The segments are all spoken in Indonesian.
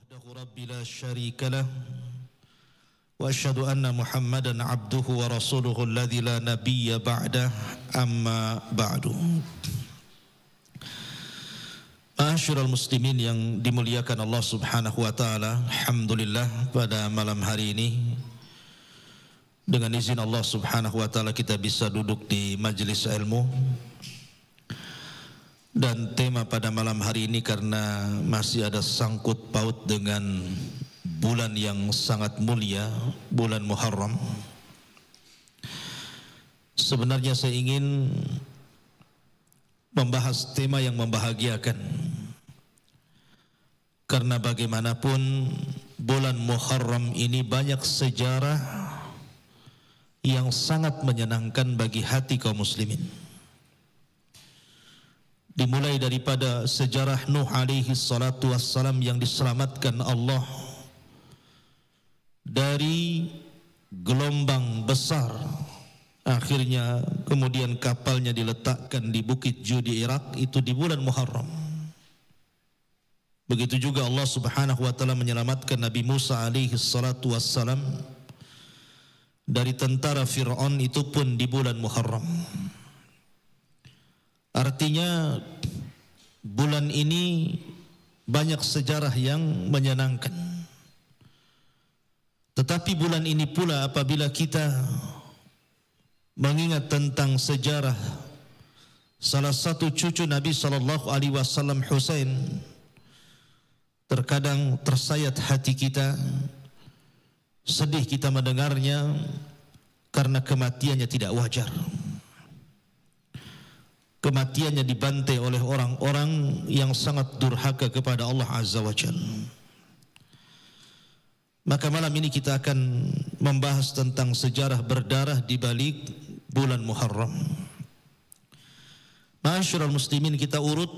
وحده رب لا شريك له وأشهد أن محمدا عبده ورسوله الذي لا نبي بعده أما بعد. Ma'asyiral muslimin yang dimuliakan Allah Subhanahu wa taala, alhamdulillah pada malam hari ini dengan izin Allah Subhanahu wa taala kita bisa duduk di majelis ilmu. Dan tema pada malam hari ini karena masih ada sangkut paut dengan bulan yang sangat mulia, bulan Muharram. Sebenarnya saya ingin membahas tema yang membahagiakan. Karena bagaimanapun bulan Muharram ini banyak sejarah yang sangat menyenangkan bagi hati kaum muslimin. Dimulai daripada sejarah Nuh alaihi salatu wassalam yang diselamatkan Allah dari gelombang besar. Akhirnya kemudian kapalnya diletakkan di Bukit Judi Irak, itu di bulan Muharram. Begitu juga Allah Subhanahu wa taala menyelamatkan Nabi Musa alaihi salatu wassalam dari tentara Fir'aun, itu pun di bulan Muharram. Artinya bulan ini banyak sejarah yang menyenangkan. Tetapi bulan ini pula apabila kita mengingat tentang sejarah salah satu cucu Nabi sallallahu alaihi wasallam, Husain, terkadang tersayat hati kita, sedih kita mendengarnya karena kematiannya tidak wajar. Kematiannya dibantai oleh orang-orang yang sangat durhaka kepada Allah Azza wa Jalla. Maka malam ini kita akan membahas tentang sejarah berdarah di balik bulan Muharram. Ma'asyiral muslimin, kita urut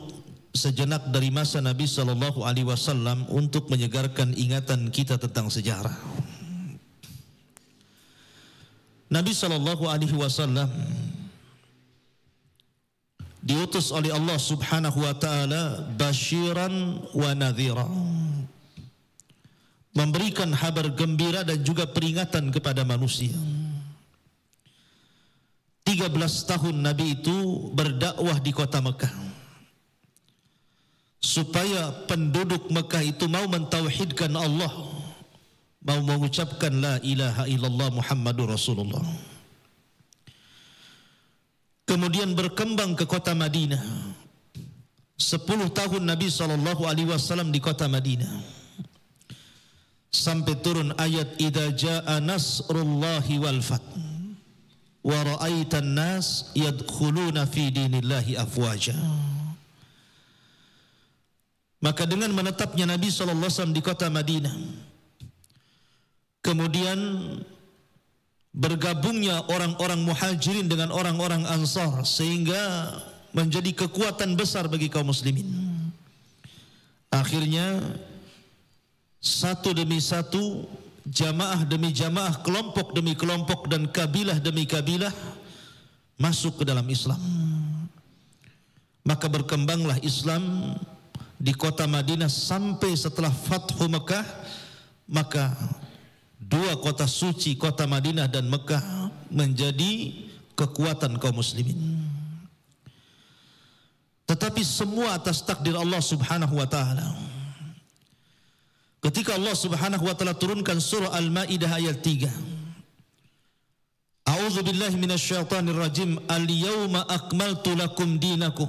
sejenak dari masa Nabi sallallahu alaihi wasallam untuk menyegarkan ingatan kita tentang sejarah. Nabi sallallahu alaihi wasallam diutus oleh Allah Subhanahu wa taala basyiran wa nadhira, memberikan kabar gembira dan juga peringatan kepada manusia. 13 tahun Nabi itu berdakwah di kota Mekah supaya penduduk Mekah itu mau mentauhidkan Allah, mau mengucapkan la ilaha illallah Muhammadur Rasulullah. Kemudian berkembang ke kota Madinah. 10 tahun Nabi SAW di kota Madinah, sampai turun ayat idza jaa nasrullahi wal fath wa ra'aitan nas yadkhuluna fi dinillahi afwaja. Maka dengan menetapnya Nabi SAW di kota Madinah, kemudian bergabungnya orang-orang muhajirin dengan orang-orang ansar, sehingga menjadi kekuatan besar bagi kaum muslimin. Akhirnya satu demi satu, jamaah demi jamaah, kelompok demi kelompok, dan kabilah demi kabilah masuk ke dalam Islam. Maka berkembanglah Islam di kota Madinah sampai setelah Fathu Mekah. Maka dua kota suci, kota Madinah dan Mekah, menjadi kekuatan kaum muslimin. Tetapi semua atas takdir Allah Subhanahu wa taala. Ketika Allah Subhanahu wa taala turunkan surah Al-Maidah ayat 3. A'udzu billahi minasyaitonir rajim. Al-yauma akmaltu lakum dinakum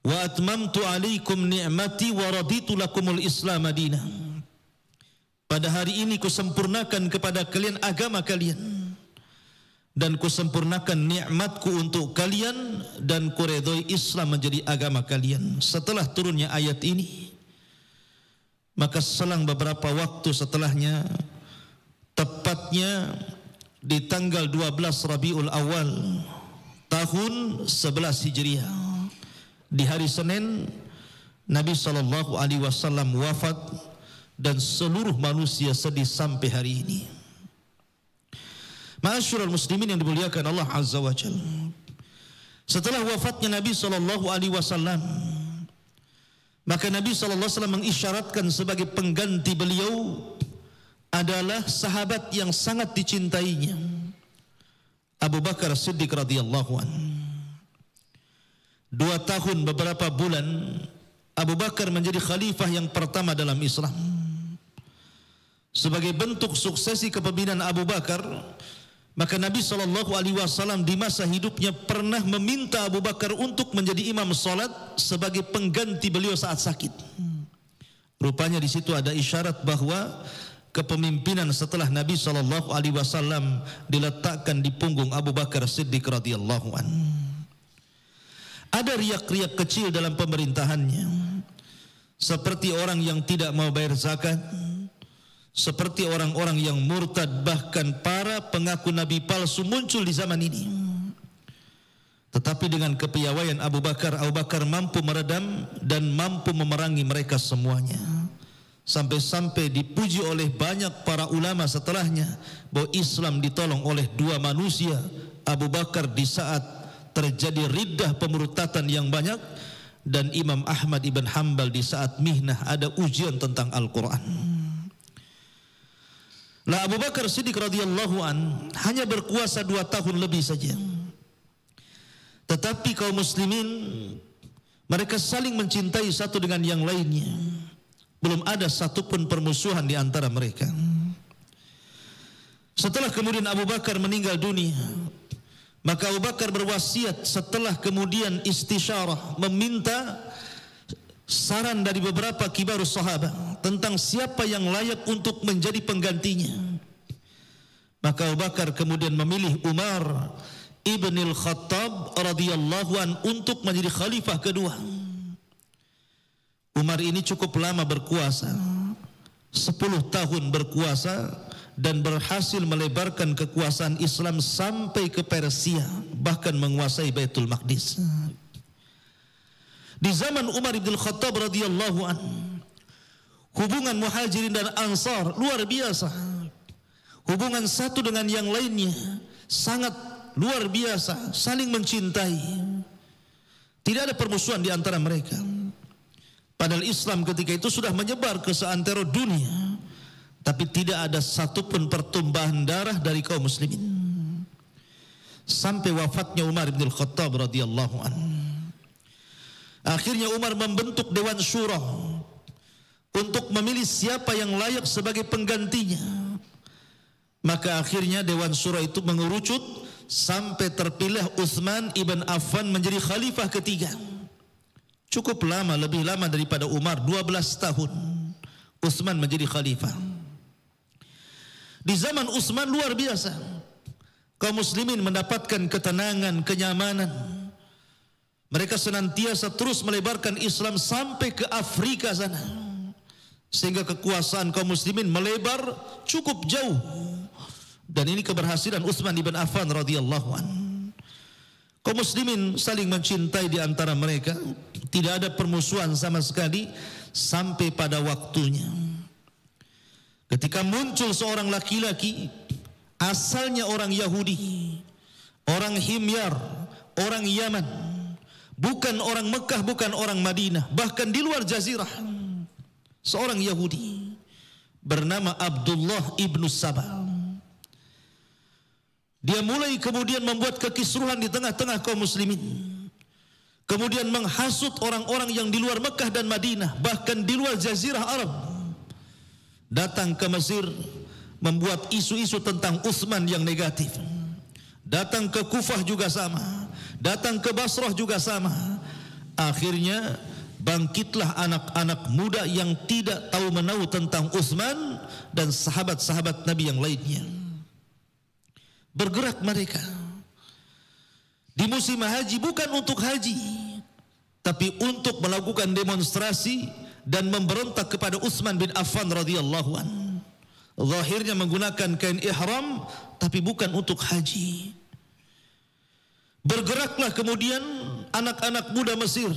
wa atmamtu 'alaikum ni'mati wa raditu lakumul Islam madinah. Pada hari ini kusempurnakan kepada kalian agama kalian, dan kusempurnakan nikmatku untuk kalian, dan kuredoi Islam menjadi agama kalian. Setelah turunnya ayat ini, maka selang beberapa waktu setelahnya, tepatnya di tanggal 12 Rabiul Awal tahun 11 Hijriah, di hari Senin, Nabi sallallahu alaihi wasallam wafat, dan seluruh manusia sedih sampai hari ini. Ma'asyiral muslimin yang dimuliakan Allah Azza wa Jalla, setelah wafatnya Nabi sallallahu alaihi wasallam, Maka Nabi SAW mengisyaratkan sebagai pengganti beliau adalah sahabat yang sangat dicintainya, Abu Bakar Siddiq radhiyallahu anhu. 2 tahun beberapa bulan Abu Bakar menjadi khalifah yang pertama dalam Islam. Sebagai bentuk suksesi kepemimpinan Abu Bakar, maka Nabi SAW di masa hidupnya pernah meminta Abu Bakar untuk menjadi imam salat sebagai pengganti beliau saat sakit. Rupanya di situ ada isyarat bahwa kepemimpinan setelah Nabi SAW diletakkan di punggung Abu Bakar Siddiq radhiyallahu anhu. Ada riak-riak kecil dalam pemerintahannya, seperti orang yang tidak mau bayar zakat, seperti orang-orang yang murtad, bahkan para pengaku nabi palsu muncul di zaman ini. Tetapi dengan kepiawaian Abu Bakar mampu meredam dan mampu memerangi mereka semuanya. Sampai-sampai dipuji oleh banyak para ulama setelahnya bahwa Islam ditolong oleh 2 manusia, Abu Bakar di saat terjadi riddah pemurtatan yang banyak, dan Imam Ahmad ibn Hanbal di saat mihnah ada ujian tentang Al-Quran. Lah Abu Bakar Siddiq radhiyallahu an hanya berkuasa 2 tahun lebih saja, tetapi kaum muslimin mereka saling mencintai satu dengan yang lainnya. Belum ada satupun permusuhan di antara mereka. Setelah kemudian Abu Bakar meninggal dunia, maka Abu Bakar berwasiat setelah kemudian istisyarah, meminta saran dari beberapa kibarus sahabat tentang siapa yang layak untuk menjadi penggantinya. Maka Abu Bakar kemudian memilih Umar ibn al-Khattab radhiyallahu an untuk menjadi khalifah kedua. Umar ini cukup lama berkuasa, 10 tahun berkuasa, dan berhasil melebarkan kekuasaan Islam sampai ke Persia, bahkan menguasai Baitul Maqdis. Di zaman Umar bin Khattab radhiyallahu anhu, hubungan Muhajirin dan Ansar luar biasa. Hubungan satu dengan yang lainnya sangat luar biasa, saling mencintai. Tidak ada permusuhan di antara mereka. Padahal Islam ketika itu sudah menyebar ke seantero dunia, tapi tidak ada satupun pertumpahan darah dari kaum muslimin. Sampai wafatnya Umar bin Khattab radhiyallahu anhu. Akhirnya Umar membentuk Dewan Syura untuk memilih siapa yang layak sebagai penggantinya. Maka akhirnya Dewan Syura itu mengerucut sampai terpilih Utsman ibn Affan menjadi khalifah ketiga. Cukup lama, lebih lama daripada Umar, 12 tahun Utsman menjadi khalifah. Di zaman Utsman luar biasa, kaum muslimin mendapatkan ketenangan, kenyamanan. Mereka senantiasa terus melebarkan Islam sampai ke Afrika sana, sehingga kekuasaan kaum muslimin melebar cukup jauh. Dan ini keberhasilan Utsman ibn Affan radhiyallahu anhu. Kaum muslimin saling mencintai di antara mereka, tidak ada permusuhan sama sekali sampai pada waktunya ketika muncul seorang laki-laki asalnya orang Yahudi, orang Himyar, orang Yaman, bukan orang Mekah, bukan orang Madinah, bahkan di luar jazirah. Seorang Yahudi bernama Abdullah ibnu Sabah. Dia mulai kemudian membuat kekisruhan di tengah-tengah kaum muslimin, kemudian menghasut orang-orang yang di luar Mekah dan Madinah, bahkan di luar jazirah Arab. Datang ke Mesir membuat isu-isu tentang Utsman yang negatif. Datang ke Kufah juga sama, datang ke Basrah juga sama. Akhirnya bangkitlah anak-anak muda yang tidak tahu menahu tentang Utsman dan sahabat-sahabat Nabi yang lainnya. Bergerak mereka di musim haji, bukan untuk haji, tapi untuk melakukan demonstrasi dan memberontak kepada Utsman bin Affan radhiyallahu anhu. Zahirnya menggunakan kain ihram, tapi bukan untuk haji. Bergeraklah kemudian anak-anak muda Mesir,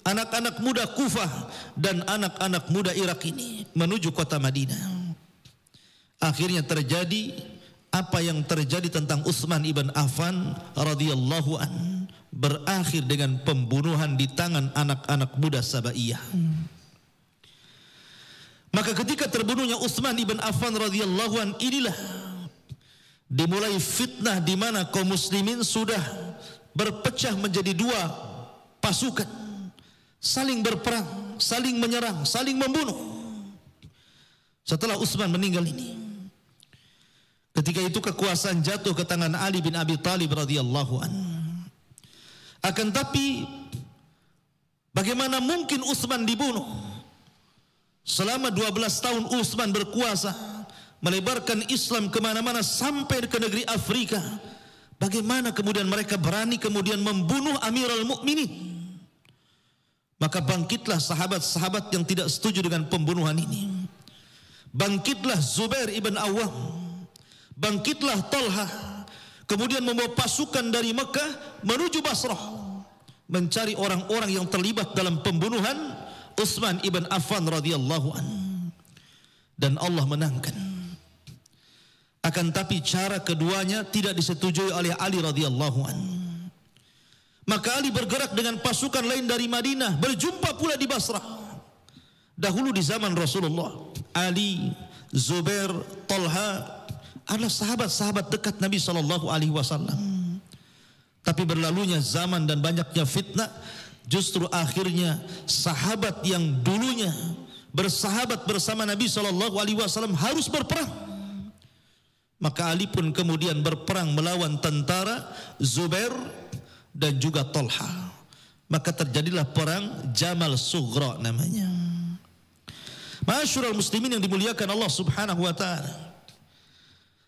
anak-anak muda Kufah, dan anak-anak muda Irak ini menuju kota Madinah. Akhirnya terjadi apa yang terjadi tentang Utsman ibn Affan radhiyallahu an, berakhir dengan pembunuhan di tangan anak-anak muda Sabaiyah. Maka ketika terbunuhnya Utsman ibn Affan radhiyallahu an, inilah dimulai fitnah di mana kaum muslimin sudah berpecah menjadi dua pasukan, saling berperang, saling menyerang, saling membunuh. Setelah Utsman meninggal ini, ketika itu kekuasaan jatuh ke tangan Ali bin Abi Thalib radhiyallahu an. Akan tapi bagaimana mungkin Utsman dibunuh? Selama 12 tahun Utsman berkuasa, melebarkan Islam kemana-mana sampai ke negeri Afrika. Bagaimana kemudian mereka berani kemudian membunuh Amirul Mukminin? Maka bangkitlah sahabat-sahabat yang tidak setuju dengan pembunuhan ini. Bangkitlah Zubair ibn Awwam, bangkitlah Talha, kemudian membawa pasukan dari Mekah menuju Basrah, mencari orang-orang yang terlibat dalam pembunuhan Utsman ibn Affan radhiyallahu an. Dan Allah menangkan. Akan tapi cara keduanya tidak disetujui oleh Ali radhiyallahu an. Maka Ali bergerak dengan pasukan lain dari Madinah, berjumpa pula di Basrah. Dahulu di zaman Rasulullah, Ali, Zubair, Talha adalah sahabat-sahabat dekat Nabi sallallahu alaihi wasallam. Tapi berlalunya zaman dan banyaknya fitnah, justru akhirnya sahabat yang dulunya bersahabat bersama Nabi sallallahu alaihi wasallam harus berperang. Maka Ali pun kemudian berperang melawan tentara Zubair dan juga Talha. Maka terjadilah perang Jamal Sughra namanya. Ma'asyiral muslimin yang dimuliakan Allah Subhanahu wa taala.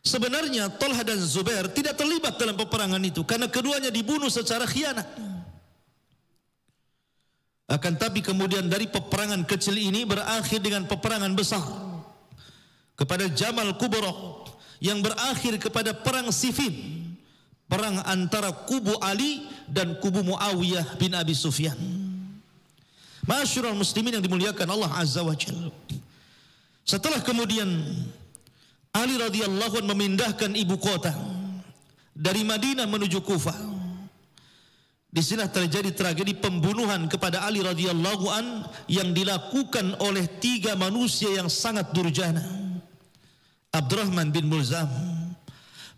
Sebenarnya Talha dan Zubair tidak terlibat dalam peperangan itu karena keduanya dibunuh secara khianat. Akan tapi kemudian dari peperangan kecil ini berakhir dengan peperangan besar kepada Jamal Kubra yang berakhir kepada perang Siffin, perang antara kubu Ali dan kubu Muawiyah bin Abi Sufyan. Ma'asyiral muslimin yang dimuliakan Allah Azza wa Jalla. Setelah kemudian Ali radhiyallahu anhu memindahkan ibu kota dari Madinah menuju Kufah, di sini terjadi tragedi pembunuhan kepada Ali radhiyallahu an yang dilakukan oleh tiga manusia yang sangat durjana. Abdurrahman bin Mulzam,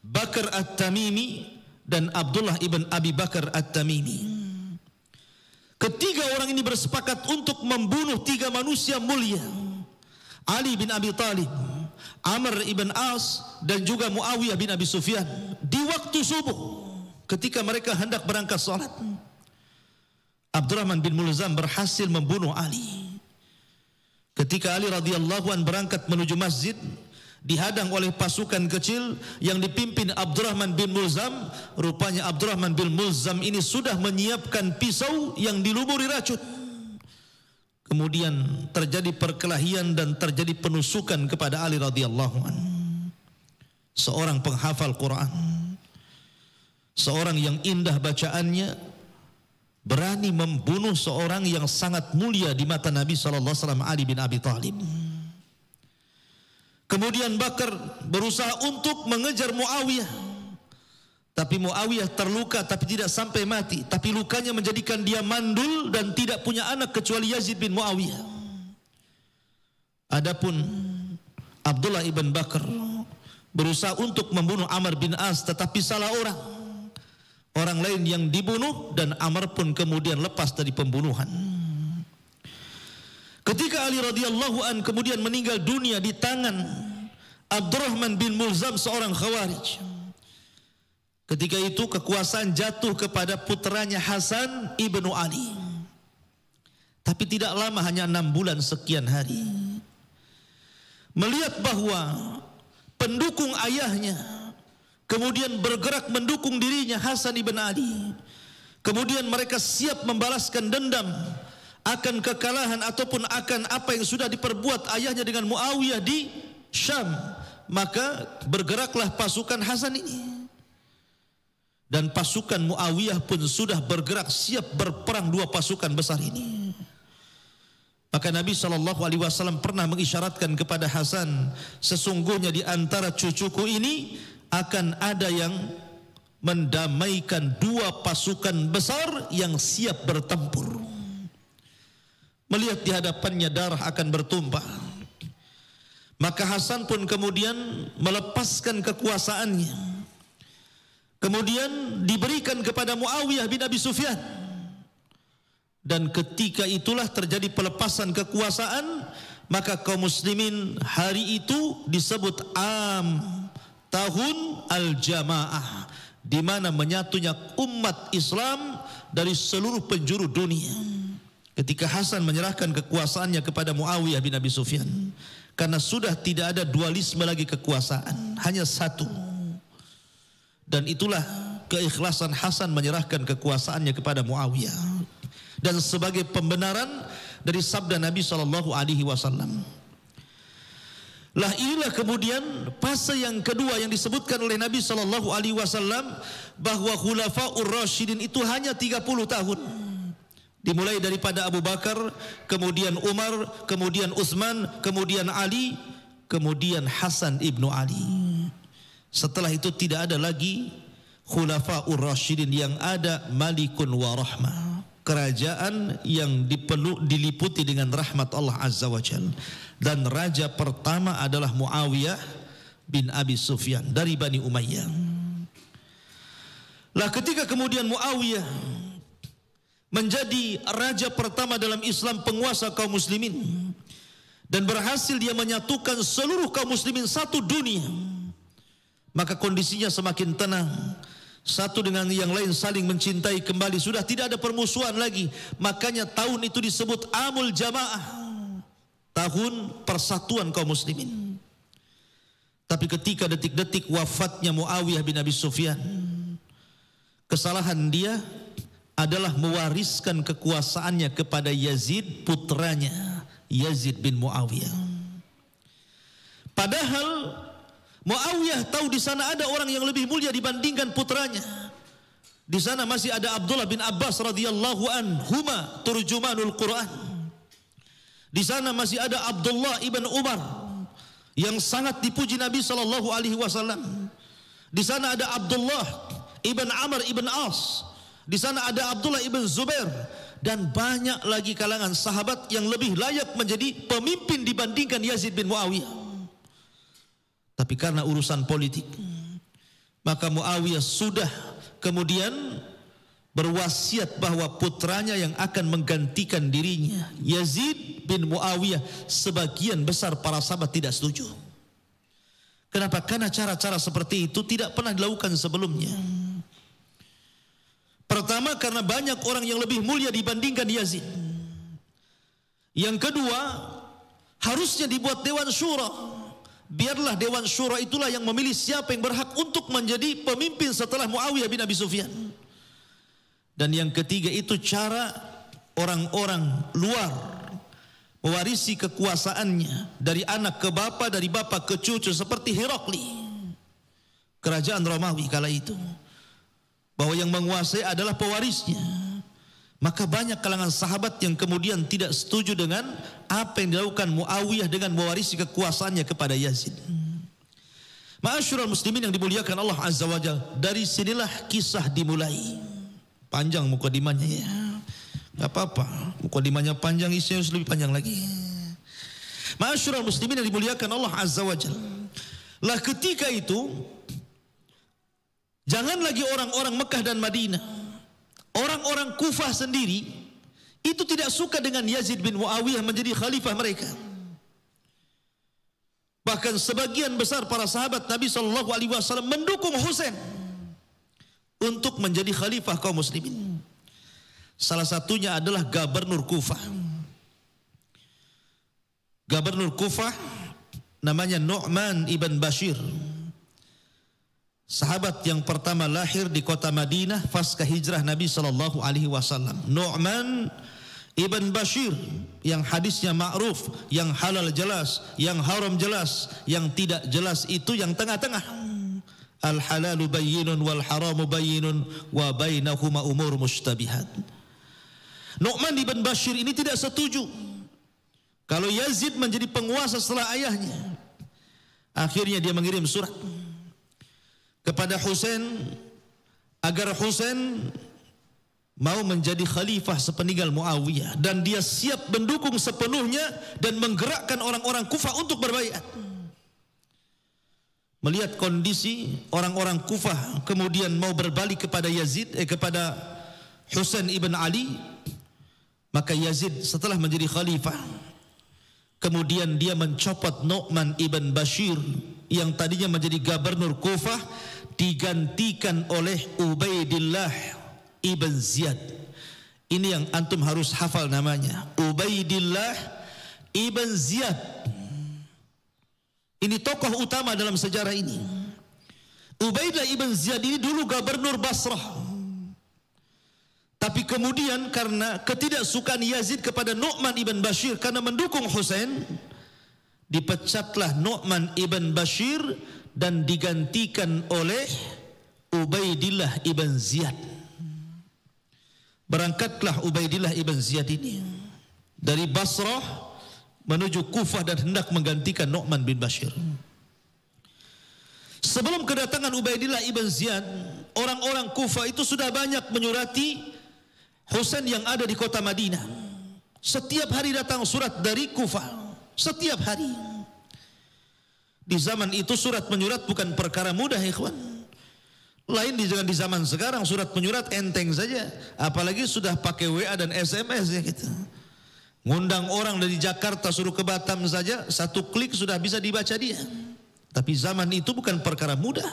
Bakar At-Tamimi, dan Abdullah ibn Abi Bakar At-Tamimi. Ketiga orang ini bersepakat untuk membunuh tiga manusia mulia, Ali bin Abi Thalib, Amr ibn As, dan juga Muawiyah bin Abi Sufyan, di waktu subuh ketika mereka hendak berangkat salat. Abdurrahman bin Mulzam berhasil membunuh Ali. Ketika Ali radhiyallahu an berangkat menuju masjid, dihadang oleh pasukan kecil yang dipimpin Abdurrahman bin Mulzam. Rupanya Abdurrahman bin Mulzam ini sudah menyiapkan pisau yang dilumuri racun. Kemudian terjadi perkelahian dan terjadi penusukan kepada Ali radhiyallahu an. Seorang penghafal Quran, seorang yang indah bacaannya, berani membunuh seorang yang sangat mulia di mata Nabi sallallahu alaihi wasallam, Ali bin Abi Thalib. Kemudian Bakar berusaha untuk mengejar Muawiyah, tapi Muawiyah terluka tapi tidak sampai mati, tapi lukanya menjadikan dia mandul dan tidak punya anak kecuali Yazid bin Muawiyah. Adapun Abdullah ibn Bakar berusaha untuk membunuh Amr bin As, tetapi salah orang. Orang lain yang dibunuh dan Amr pun kemudian lepas dari pembunuhan. Ketika Ali radhiyallahu an kemudian meninggal dunia di tangan Abdurrahman bin Mulzam, seorang Khawarij. Ketika itu kekuasaan jatuh kepada putranya Hasan ibnu Ali. Tapi tidak lama, hanya 6 bulan sekian hari. Melihat bahwa pendukung ayahnya kemudian bergerak mendukung dirinya, Hasan ibn Ali. Kemudian mereka siap membalaskan dendam akan kekalahan ataupun akan apa yang sudah diperbuat ayahnya dengan Muawiyah di Syam. Maka bergeraklah pasukan Hasan ini. Dan pasukan Muawiyah pun sudah bergerak siap berperang, dua pasukan besar ini. Maka Nabi SAW pernah mengisyaratkan kepada Hasan, sesungguhnya di antara cucuku ini akan ada yang mendamaikan dua pasukan besar yang siap bertempur. Melihat di hadapannya darah akan bertumpah, Maka Hasan pun kemudian melepaskan kekuasaannya, kemudian diberikan kepada Muawiyah bin Abi Sufyan. Dan ketika itulah terjadi pelepasan kekuasaan, maka kaum muslimin hari itu disebut tahun al-jamaah, di mana menyatunya umat Islam dari seluruh penjuru dunia. Ketika Hasan menyerahkan kekuasaannya kepada Muawiyah bin Abi Sufyan, karena sudah tidak ada dualisme lagi kekuasaan, hanya satu. Dan itulah keikhlasan Hasan menyerahkan kekuasaannya kepada Muawiyah, dan sebagai pembenaran dari sabda Nabi SAW. Lah inilah kemudian fase yang kedua yang disebutkan oleh Nabi SAW, bahwa Khulafaur Rasyidin itu hanya 30 tahun. Dimulai daripada Abu Bakar, kemudian Umar, kemudian Utsman, kemudian Ali, kemudian Hasan ibnu Ali. Setelah itu tidak ada lagi Khulafaur Rasyidin, yang ada Malikun wa Rahmah, kerajaan yang diliputi dengan rahmat Allah Azza wa Jalla. Dan raja pertama adalah Muawiyah bin Abi Sufyan dari Bani Umayyah. Lah ketika kemudian Muawiyah menjadi raja pertama dalam Islam, penguasa kaum muslimin, dan berhasil dia menyatukan seluruh kaum muslimin satu dunia, maka kondisinya semakin tenang. Satu dengan yang lain saling mencintai kembali, sudah tidak ada permusuhan lagi. Makanya tahun itu disebut Amul Jamaah, tahun persatuan kaum muslimin. Tapi ketika detik-detik wafatnya Muawiyah bin Abi Sufyan, kesalahan dia adalah mewariskan kekuasaannya kepada Yazid, putranya Yazid bin Muawiyah. Padahal Muawiyah tahu di sana ada orang yang lebih mulia dibandingkan putranya. Di sana masih ada Abdullah bin Abbas radhiyallahu anhuma, turjumanul Quran. Di sana masih ada Abdullah ibn Umar yang sangat dipuji Nabi SAW. Di sana ada Abdullah ibn Amr ibn As. Di sana ada Abdullah ibn Zubair, dan banyak lagi kalangan sahabat yang lebih layak menjadi pemimpin dibandingkan Yazid bin Muawiyah. Tapi karena urusan politik, maka Muawiyah sudah kemudian berwasiat bahwa putranya yang akan menggantikan dirinya, Yazid bin Muawiyah. Sebagian besar para sahabat tidak setuju. Kenapa? Karena cara-cara seperti itu tidak pernah dilakukan sebelumnya. Pertama, karena banyak orang yang lebih mulia dibandingkan Yazid. Yang kedua, harusnya dibuat Dewan Syura. Biarlah Dewan Syura itulah yang memilih siapa yang berhak untuk menjadi pemimpin setelah Muawiyah bin Abi Sufyan. Dan yang ketiga itu cara orang-orang luar mewarisi kekuasaannya dari anak ke bapa, dari bapa ke cucu, seperti Herakli, kerajaan Romawi kala itu, bahwa yang menguasai adalah pewarisnya. Maka banyak kalangan sahabat yang kemudian tidak setuju dengan apa yang dilakukan Muawiyah dengan mewarisi kekuasaannya kepada Yazid. Ma'asyiral muslimin yang dimuliakan Allah Azza wa Jalla, dari sinilah kisah dimulai. Panjang mukadimahnya ya, gak apa-apa, mukadimahnya panjang, isinya harus lebih panjang lagi. Ma'asyiral muslimin yang dimuliakan Allah Azza wa Jalla, lah ketika itu jangan lagi orang-orang Mekah dan Madinah, orang-orang Kufah sendiri itu tidak suka dengan Yazid bin Muawiyah menjadi khalifah mereka. Bahkan sebagian besar para sahabat Nabi SAW mendukung Husain untuk menjadi khalifah kaum muslimin. Salah satunya adalah Gubernur Kufah. Gubernur Kufah namanya Nu'man ibn Bashir. Sahabat yang pertama lahir di kota Madinah pasca hijrah Nabi SAW. Nu'man ibn Bashir, yang hadisnya ma'ruf, yang halal jelas, yang haram jelas, yang tidak jelas itu yang tengah-tengah. Al halalu bayyinun wal haramu bayyinun wa bainahuma umur mushtabihat. Nu'man ibn Bashir ini tidak setuju kalau Yazid menjadi penguasa setelah ayahnya. Akhirnya dia mengirim surat kepada Husain agar Husain mau menjadi khalifah sepeninggal Muawiyah, dan dia siap mendukung sepenuhnya dan menggerakkan orang-orang Kufah untuk berbaiat. melihat kondisi orang-orang Kufah kemudian mau berbalik kepada kepada Husain ibn Ali, maka Yazid setelah menjadi khalifah kemudian dia mencopot Nu'man ibn Bashir yang tadinya menjadi gubernur Kufah, digantikan oleh Ubaidillah ibn Ziyad. Ini yang antum harus hafal namanya, Ubaidillah ibn Ziyad. Ini tokoh utama dalam sejarah ini. Ubaidillah ibn Ziyad ini dulu gubernur Basrah, tapi kemudian karena ketidaksukaan Yazid kepada Nu'man ibn Bashir karena mendukung Husain, dipecatlah Nu'man ibn Bashir dan digantikan oleh Ubaidillah ibn Ziyad. Berangkatlah Ubaidillah ibn Ziyad ini dari Basrah menuju Kufah dan hendak menggantikan Nu'man bin Bashir. Sebelum kedatangan Ubaidillah ibn Ziyad, orang-orang Kufah itu sudah banyak menyurati Husain yang ada di kota Madinah. Setiap hari datang surat dari Kufah, setiap hari. Di zaman itu surat menyurat bukan perkara mudah, ikhwan. Lain di zaman sekarang, surat menyurat enteng saja, apalagi sudah pakai WA dan SMS ya gitu. Ngundang orang dari Jakarta suruh ke Batam saja, satu klik sudah bisa dibaca dia. Tapi zaman itu bukan perkara mudah.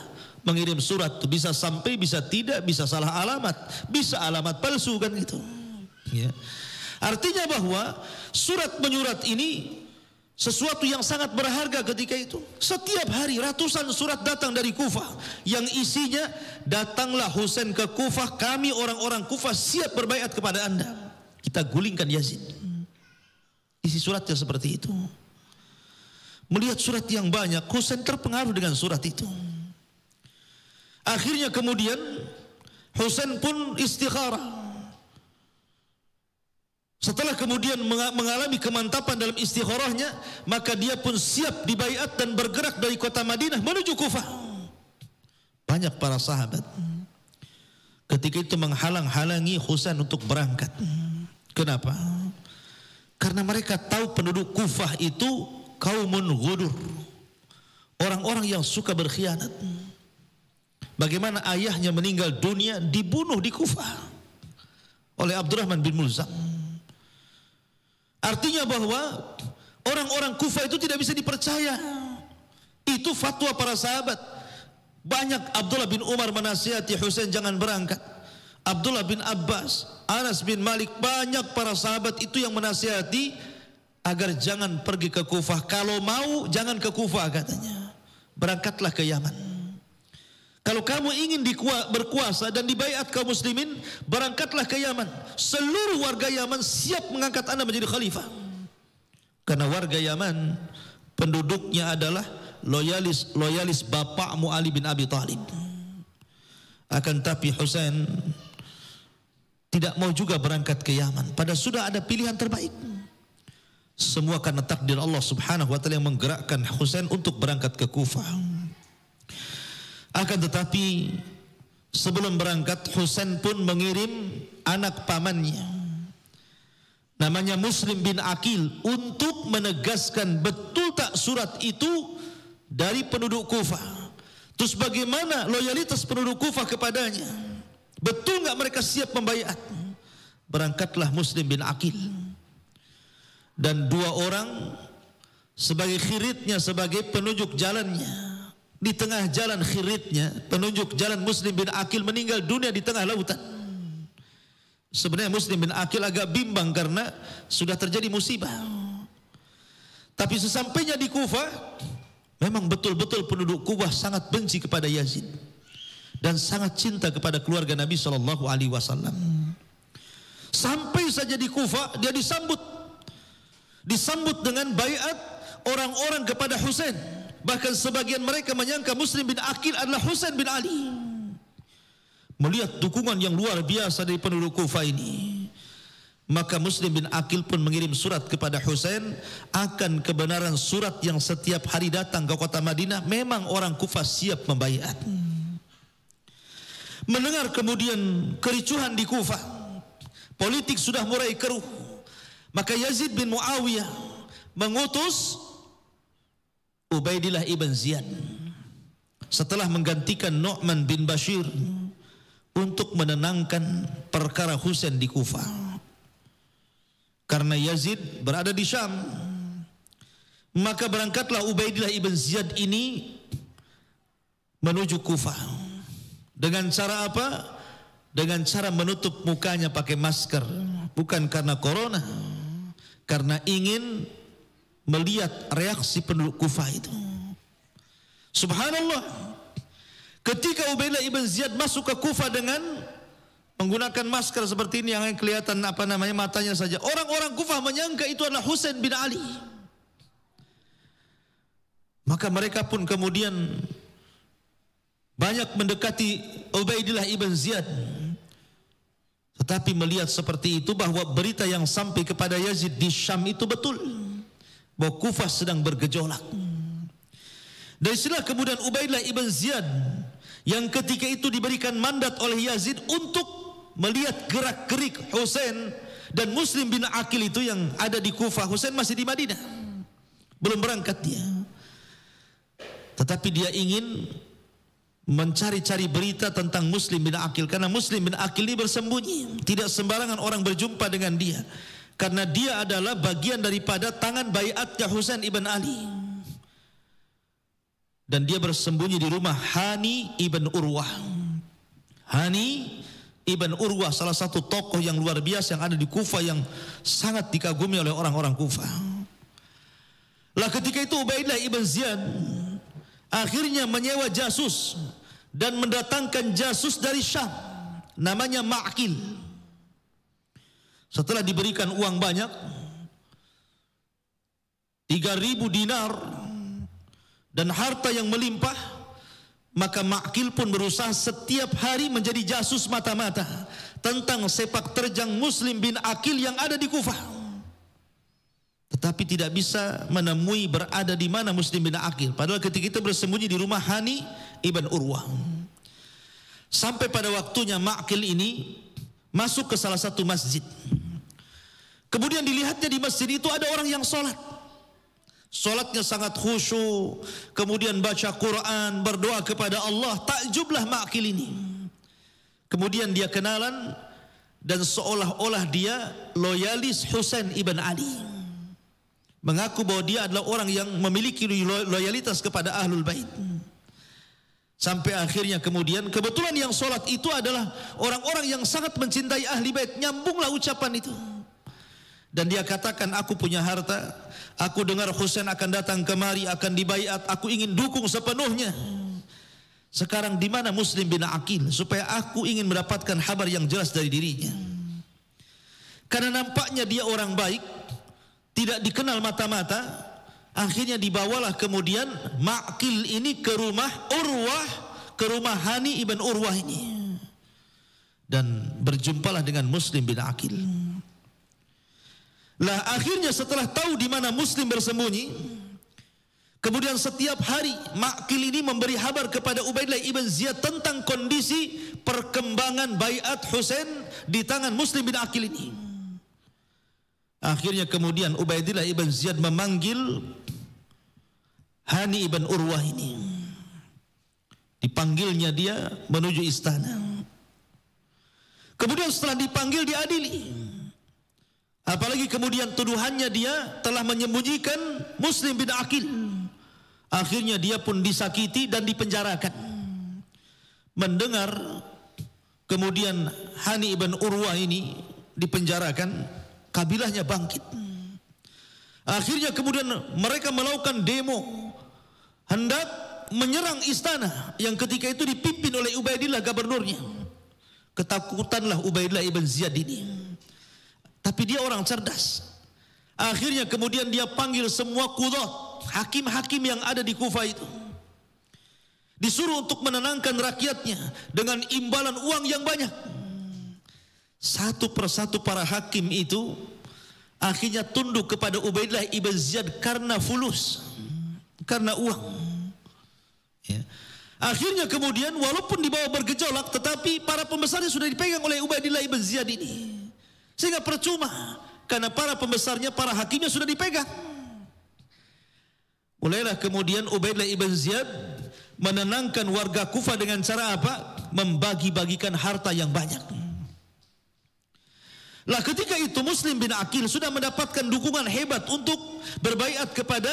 Mengirim surat bisa sampai, bisa tidak, bisa salah alamat, bisa alamat palsu kan gitu. Ya. Artinya bahwa surat menyurat ini sesuatu yang sangat berharga ketika itu. Setiap hari ratusan surat datang dari Kufah yang isinya, datanglah Husain ke Kufah, kami orang-orang Kufah siap berbaiat kepada anda, kita gulingkan Yazid. Isi suratnya seperti itu. Melihat surat yang banyak, Husain terpengaruh dengan surat itu. Akhirnya kemudian Husain pun istikharah. Setelah kemudian mengalami kemantapan dalam istikharahnya, maka dia pun siap dibaiat dan bergerak dari kota Madinah menuju Kufah. Banyak para sahabat ketika itu menghalang-halangi Husain untuk berangkat. Kenapa? Karena mereka tahu penduduk Kufah itu kaumun ghudur, orang-orang yang suka berkhianat. Bagaimana ayahnya meninggal dunia dibunuh di Kufah oleh Abdurrahman bin Mulzam. Artinya bahwa orang-orang Kufah itu tidak bisa dipercaya. Itu fatwa para sahabat. Banyak Abdullah bin Umar menasihati Husain jangan berangkat. Abdullah bin Abbas, Anas bin Malik, banyak para sahabat itu yang menasihati agar jangan pergi ke Kufah. Kalau mau jangan ke Kufah katanya. Berangkatlah ke Yaman. Kalau kamu ingin berkuasa dan dibaiat kaum muslimin, berangkatlah ke Yaman. Seluruh warga Yaman siap mengangkat anda menjadi khalifah. Karena warga Yaman penduduknya adalah loyalis bapakmu Ali bin Abi Thalib. Akan tapi Husain tidak mau juga berangkat ke Yaman. Padahal sudah ada pilihan terbaik. Semua karena takdir Allah subhanahu wa ta'ala yang menggerakkan Husain untuk berangkat ke Kufah. Akan tetapi sebelum berangkat, Husain pun mengirim anak pamannya namanya Muslim bin Aqil untuk menegaskan betul tak surat itu dari penduduk Kufah. Terus bagaimana loyalitas penduduk Kufah kepadanya? Betul nggak mereka siap membaiat? Berangkatlah Muslim bin Aqil dan dua orang sebagai khiritnya, sebagai penunjuk jalannya. Di tengah jalan khiritnya, penunjuk jalan Muslim bin Aqil meninggal dunia di tengah lautan. Sebenarnya Muslim bin Aqil agak bimbang karena sudah terjadi musibah. Tapi sesampainya di Kufah, memang betul-betul penduduk Kufah sangat benci kepada Yazid dan sangat cinta kepada keluarga Nabi SAW. Sampai saja di Kufah dia disambut dengan baiat orang-orang kepada Husain. Bahkan sebagian mereka menyangka Muslim bin Aqil adalah Husain bin Ali. Melihat dukungan yang luar biasa dari penduduk Kufah ini, maka Muslim bin Aqil pun mengirim surat kepada Husain akan kebenaran surat yang setiap hari datang ke kota Madinah. Memang orang Kufah siap membaiat. Mendengar kemudian kericuhan di Kufah, politik sudah mulai keruh, maka Yazid bin Muawiyah mengutus Ubaidillah ibn Ziyad setelah menggantikan Nu'man bin Bashir untuk menenangkan perkara Husain di Kufah. Karena Yazid berada di Syam, maka berangkatlah Ubaidillah ibn Ziyad ini menuju Kufah. Dengan cara apa? Dengan cara menutup mukanya pakai masker. Bukan karena corona, karena ingin melihat reaksi penduduk Kufah itu. Subhanallah, ketika Ubaidillah ibn Ziyad masuk ke Kufah dengan menggunakan masker seperti ini yang kelihatan matanya saja, orang-orang Kufah menyangka itu adalah Husain bin Ali. Maka mereka pun kemudian banyak mendekati Ubaidillah ibn Ziyad. Tetapi melihat seperti itu, bahwa berita yang sampai kepada Yazid di Syam itu betul, bahwa Kufah sedang bergejolak. Dari sinilah kemudian Ubaidillah ibn Ziyad yang ketika itu diberikan mandat oleh Yazid untuk melihat gerak-gerik Husain dan Muslim bin Aqil itu yang ada di Kufah. Husain masih di Madinah, belum berangkat dia. Tetapi dia ingin mencari-cari berita tentang Muslim bin Aqil, karena Muslim bin Aqil ini bersembunyi, tidak sembarangan orang berjumpa dengan dia, karena dia adalah bagian daripada tangan baiatnya Husain ibn Ali. Dan dia bersembunyi di rumah Hani ibn Urwah. Hani ibn Urwah salah satu tokoh yang luar biasa yang ada di Kufah, yang sangat dikagumi oleh orang-orang Kufah. Lah ketika itu Ubaidillah ibn Ziyad akhirnya menyewa jasus dan mendatangkan jasus dari Syam, namanya Ma'qil. Setelah diberikan uang banyak, 3.000 dinar dan harta yang melimpah, maka Ma'qil pun berusaha setiap hari menjadi jasus mata-mata tentang sepak terjang Muslim bin Aqil yang ada di Kufah. Tetapi tidak bisa menemui berada di mana Muslim bin Aqil. Padahal ketika itu bersembunyi di rumah Hani ibn Urwah. Sampai pada waktunya Ma'qil ini masuk ke salah satu masjid. Kemudian dilihatnya di masjid itu ada orang yang sholat. Sholatnya sangat khusyuk, kemudian baca Quran, berdoa kepada Allah. Takjublah Ma'qil ini. Kemudian dia kenalan dan seolah-olah dia loyalis Husain ibn Ali. Mengaku bahwa dia adalah orang yang memiliki loyalitas kepada Ahlul Bait. Sampai akhirnya kemudian kebetulan yang sholat itu adalah orang-orang yang sangat mencintai Ahli Bait. Nyambunglah ucapan itu. Dan dia katakan, aku punya harta, aku dengar Husain akan datang kemari, akan dibaiat, aku ingin dukung sepenuhnya. Sekarang di mana Muslim bin Aqil, supaya aku ingin mendapatkan kabar yang jelas dari dirinya. Karena nampaknya dia orang baik, tidak dikenal mata-mata. Akhirnya dibawalah kemudian Ma'qil ini ke rumah Urwah, ke rumah Hani ibn Urwah ini, dan berjumpalah dengan Muslim bin Aqil. Lah akhirnya setelah tahu di mana Muslim bersembunyi, kemudian setiap hari Ma'qil ini memberi kabar kepada Ubaidillah ibn Ziyad tentang kondisi perkembangan baiat Husain di tangan Muslim bin Aqil ini. Akhirnya kemudian Ubaidillah ibn Ziyad memanggil Hani ibn Urwah ini. Dipanggilnya dia menuju istana. Kemudian setelah dipanggil diadili. Apalagi kemudian tuduhannya dia telah menyembunyikan Muslim bin Aqil. Akhirnya dia pun disakiti dan dipenjarakan. Mendengar kemudian Hani ibn Urwah ini dipenjarakan, kabilahnya bangkit. Akhirnya kemudian mereka melakukan demo, hendak menyerang istana yang ketika itu dipimpin oleh Ubaidillah gubernurnya. Ketakutanlah Ubaidillah ibn Ziyad ini. Tapi dia orang cerdas. Akhirnya kemudian dia panggil semua qudhat, hakim-hakim yang ada di Kufah itu. Disuruh untuk menenangkan rakyatnya dengan imbalan uang yang banyak. Satu persatu para hakim itu akhirnya tunduk kepada Ubaidillah ibn Ziyad karena fulus, karena uang. Ya. Akhirnya kemudian walaupun dibawa bergejolak, tetapi para pembesarnya sudah dipegang oleh Ubaidillah ibn Ziyad ini. Sehingga percuma, karena para pembesarnya, para hakimnya sudah dipegang. Mulailah kemudian Ubaidillah ibn Ziyad menenangkan warga Kufah dengan cara apa? Membagi-bagikan harta yang banyak. Lah ketika itu Muslim bin Aqil sudah mendapatkan dukungan hebat untuk berbaiat kepada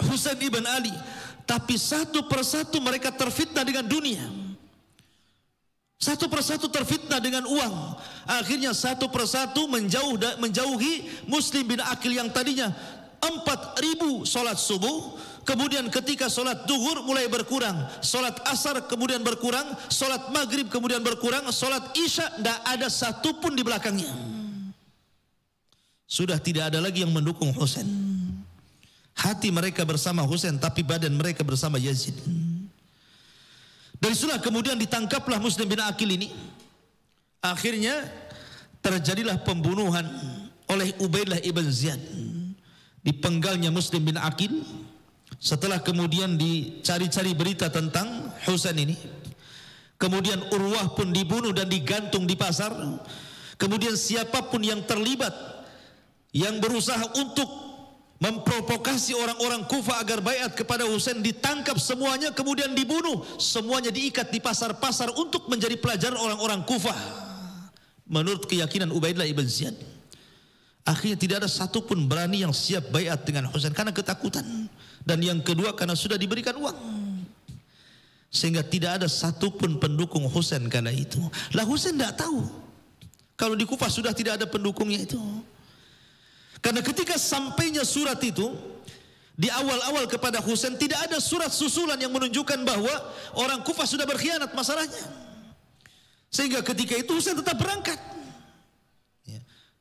Husain ibn Ali, tapi satu persatu mereka terfitnah dengan dunia. Satu persatu terfitnah dengan uang. Akhirnya satu persatu menjauhi Muslim bin Aqil yang tadinya 4.000 solat subuh, kemudian ketika solat duhur mulai berkurang, solat asar kemudian berkurang, solat maghrib kemudian berkurang, solat isya tidak ada satupun di belakangnya. Sudah tidak ada lagi yang mendukung Husain. Hati mereka bersama Husain, tapi badan mereka bersama Yazid. Dari situlah kemudian ditangkaplah Muslim bin Aqil ini. Akhirnya terjadilah pembunuhan oleh Ubaidillah ibn Ziyad. Dipenggalnya Muslim bin Aqil. Setelah kemudian dicari-cari berita tentang Husain ini, kemudian Urwah pun dibunuh dan digantung di pasar. Kemudian siapapun yang terlibat, yang berusaha untuk memprovokasi orang-orang Kufah agar baiat kepada Husain, ditangkap semuanya, kemudian dibunuh. Semuanya diikat di pasar-pasar untuk menjadi pelajaran orang-orang Kufah menurut keyakinan Ubaidillah ibn Ziyad. Akhirnya tidak ada satupun berani yang siap baiat dengan Husain karena ketakutan, dan yang kedua karena sudah diberikan uang, sehingga tidak ada satupun pendukung Husain karena itu. Lah Husain tidak tahu kalau di Kufah sudah tidak ada pendukungnya itu. Karena ketika sampainya surat itu di awal-awal kepada Husain, tidak ada surat susulan yang menunjukkan bahwa orang Kufah sudah berkhianat masalahnya. Sehingga ketika itu Husain tetap berangkat.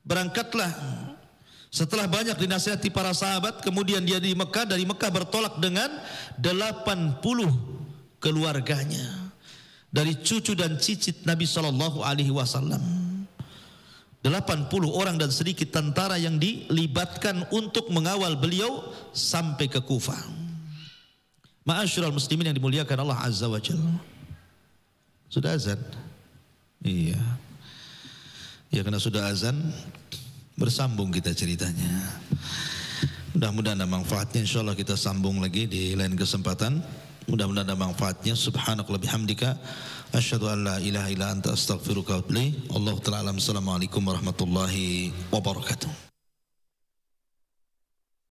Berangkatlah setelah banyak dinasihati para sahabat, kemudian dia di Mekah, dari Mekah bertolak dengan 80 keluarganya, dari cucu dan cicit Nabi SAW. 80 orang dan sedikit tentara yang dilibatkan untuk mengawal beliau sampai ke Kufah. Ma'asyiral muslimin yang dimuliakan Allah Azza wa Jalla. Sudah azan? Iya. Ya, karena sudah azan bersambung kita ceritanya. Mudah-mudahan ada manfaatnya. Insyaallah kita sambung lagi di lain kesempatan. Mudah-mudahan ada manfaatnya. Subhanakallah bihamdika asyhadu an la ilaha illa anta astaghfiruka wa atubu ilaik. Allahu ta'ala alam. Assalamualaikum warahmatullahi wabarakatuh.